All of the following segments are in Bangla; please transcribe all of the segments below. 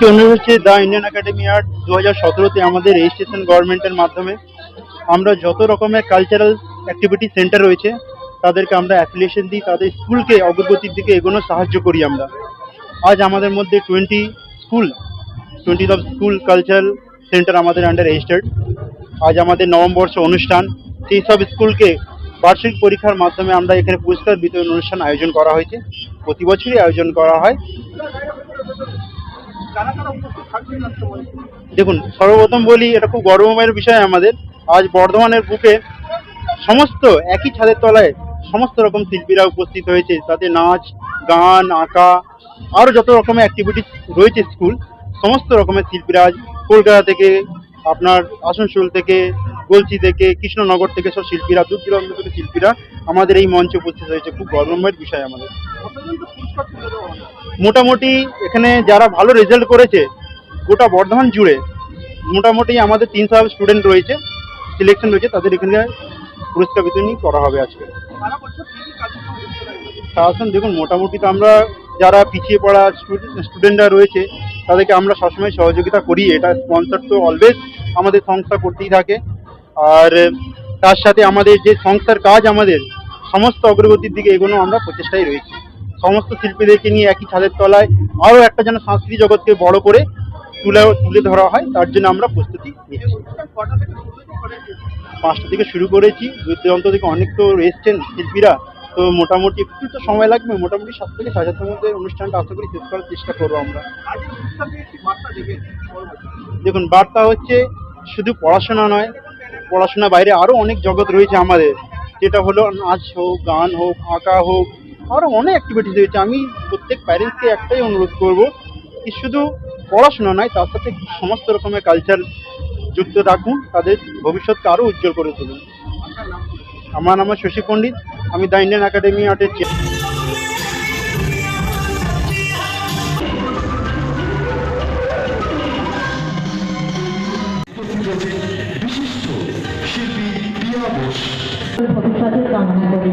একটি অনুরোধ হচ্ছে দ্য ইন্ডিয়ান একাডেমি আর্ট 2017-তে আমাদের রেজিস্ট্রেশন গভর্নমেন্টের মাধ্যমে আমরা যত রকমের কালচারাল অ্যাক্টিভিটি সেন্টার রয়েছে তাদেরকে আমরা অ্যাফিলিয়েশন দিই, তাদের স্কুলকে অগ্রগতির দিকে এগোনো সাহায্য করি আমরা। আজ আমাদের মধ্যে 20 অফ স্কুল কালচারাল সেন্টার আমাদের আন্ডার রেজিস্টার্ড। আজ আমাদের নববর্ষ অনুষ্ঠান, সেই সব স্কুলকে বার্ষিক পরীক্ষার মাধ্যমে আমরা এখানে পুরস্কার বিতরণ অনুষ্ঠান আয়োজন করা হয়েছে, প্রতি বছরই আয়োজন করা হয়। দেখুন, সর্বপ্রথম বলি, এটা খুব গর্বময়ের বিষয় আমাদের। আজ বর্ধমানের বুকে সমস্ত একই ছাদের তলায় সমস্ত রকম শিল্পীরা উপস্থিত হয়েছে, তাতে নাচ, গান, আঁকা, আরও যত রকমের অ্যাক্টিভিটিস রয়েছে স্কুল, সমস্ত রকমের শিল্পীরা আজ কলকাতা থেকে, আপনার আসানসোল থেকে, গলসি থেকে, কৃষ্ণনগর থেকে সব শিল্পীরা, দূর দূরান্ত থেকে শিল্পীরা আমাদের এই মঞ্চে উপস্থিত হয়েছে। খুব গর্বময়ের বিষয় আমাদের। মোটামুটি এখানে যারা ভালো রেজাল্ট করেছে গোটা বর্ধমান জুড়ে, মোটামুটি আমাদের 300 স্টুডেন্ট রয়েছে, সিলেকশন রয়েছে, তাদের এখানে পুরস্কার বিতরণী করা হবে আজকে। শাসন দেখুন, মোটামুটি তো আমরা যারা পিছিয়ে পড়া স্টুডেন্টরা রয়েছে তাদেরকে আমরা সবসময় সহযোগিতা করি। এটা স্পন্সর তো অলওয়েজ আমাদের সংস্থা করতেই থাকে। আর তার সাথে আমাদের যে সংস্থার কাজ, আমাদের সমস্ত অগ্রগতির দিকে এগোনো আমরা প্রচেষ্টায় রয়েছি। সমস্ত শিল্পীদেরকে নিয়ে একই ছাদের তলায় আরও একটা যেন সাংস্কৃতিক জগৎকে বড় করে তুলে ধরা হয়, তার জন্য আমরা প্রস্তুতি নিচ্ছি। 5টা থেকে শুরু করেছি, দূর দূরান্ত থেকে অনেক তো এসছেন শিল্পীরা, তো মোটামুটি একটু তো সময় লাগবে, মোটামুটি 7 থেকে 7:30 মধ্যে অনুষ্ঠানটা আশা করি শেষ করার চেষ্টা করবো আমরা। দেখুন, বার্তা হচ্ছে শুধু পড়াশোনা নয়, পড়াশোনা বাইরে আরও অনেক জগৎ রয়েছে আমাদের, যেটা হলো নাচ হোক, গান হোক, আঁকা হোক, আরও অনেক অ্যাক্টিভিটিস রয়েছে। আমি প্রত্যেক প্যারেন্টসকে একটাই অনুরোধ করব কি শুধু পড়াশোনা নয়, তার সাথে সমস্ত রকমের কালচার যুক্ত রাখুন, তাদের ভবিষ্যৎকে আরও উজ্জ্বল করে তুলুন। আমার নাম শশী পণ্ডিত, আমি দ্য ইন্ডিয়ান একাডেমি আর্টের ভবিষ্যতের কামনা করি।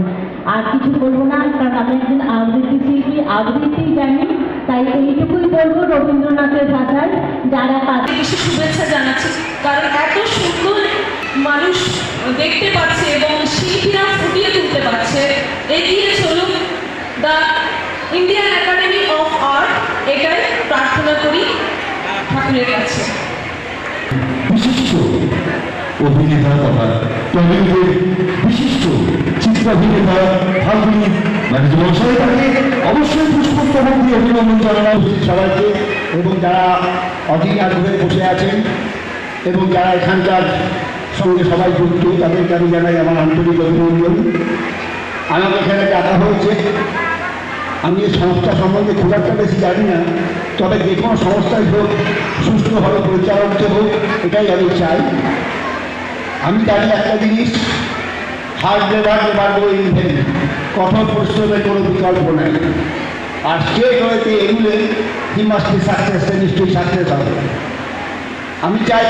আর কিছু বলবো না, কারণ আমি একজন আবৃত্তি শিল্পী, আবৃত্তি জানি, তাই এইটুকুই বলবো রবীন্দ্রনাথের ভাষায়, যারা তাদের বেশি শুভেচ্ছা জানাচ্ছি, কারণ এত সুন্দর মানুষ দেখতে পাচ্ছে এবং শিল্পীরা ফুটিয়ে তুলতে পারছে। এগিয়ে চলুন the Indian academy of art, এটাই প্রার্থনা করি ঠাকুরের কাছে। বিশিষ্ট অভিনেতা তথা টলিউডের বিশিষ্ট চিত্রাভিনেতা ফাল্গুনী ব্যানার্জি মহাশয়, তাকে অবশ্যই পুষ্পস্তবক দিয়ে অভিনন্দন জানানো উচিত সবাইকে, এবং যারা অডিয়েন্স হয়ে বসে আছেন এবং যারা এখানকার সঙ্গে সবাই যুক্ত, তাদেরকে আমি জানাই আমার আন্তরিক অভিনন্দন। আমাকে এখানে ডাকা হয়েছে, আমি এই সংস্থা সম্বন্ধে খুব একটা বেশি জানি না, তবে যে কোনো সংস্থায় হোক সুষ্ঠুভাবে পরিচালকতে হোক, এটাই আমি চাই। আমি জানি একটা জিনিস, hard labour go in when, কঠোর পরিশ্রমের কোনো বিকল্প নেই। আর স্টেট হয়েছে এগুলো হি মাস্ট বি সাকসেস, নিশ্চয়ই সাকসেস হবে। আমি চাই,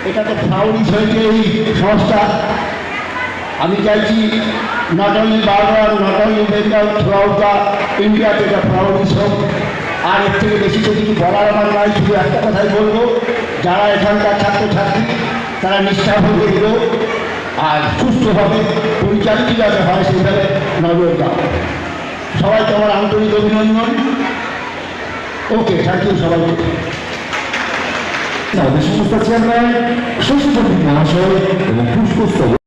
এটা তো ফ্লাউরিশ হয়েছে এই সংস্থা, আমি চাইছি নট অনলি বারবার, not only Bengal, throughout the ইন্ডিয়াতে এটা ফ্লাউরিশ হোক। আর এর থেকে বেশি তো কিছু বলার আমার নয়, শুধু একটা কথাই বলবো, যারা এখানকার ছাত্রছাত্রী তারা নিষ্ঠাভাবে এলো আর সুস্থভাবে পরিচালিত যাতে হয় সেইভাবে নজর দাও। সবাইকে আমার আন্তরিক অভিনন্দন। ওকে, থ্যাংক ইউ সবাইকে। আমাদের সংস্থা চেয়ারম্যান শশী পণ্ডিত মহাশয় এবং পুষ্পস্তবক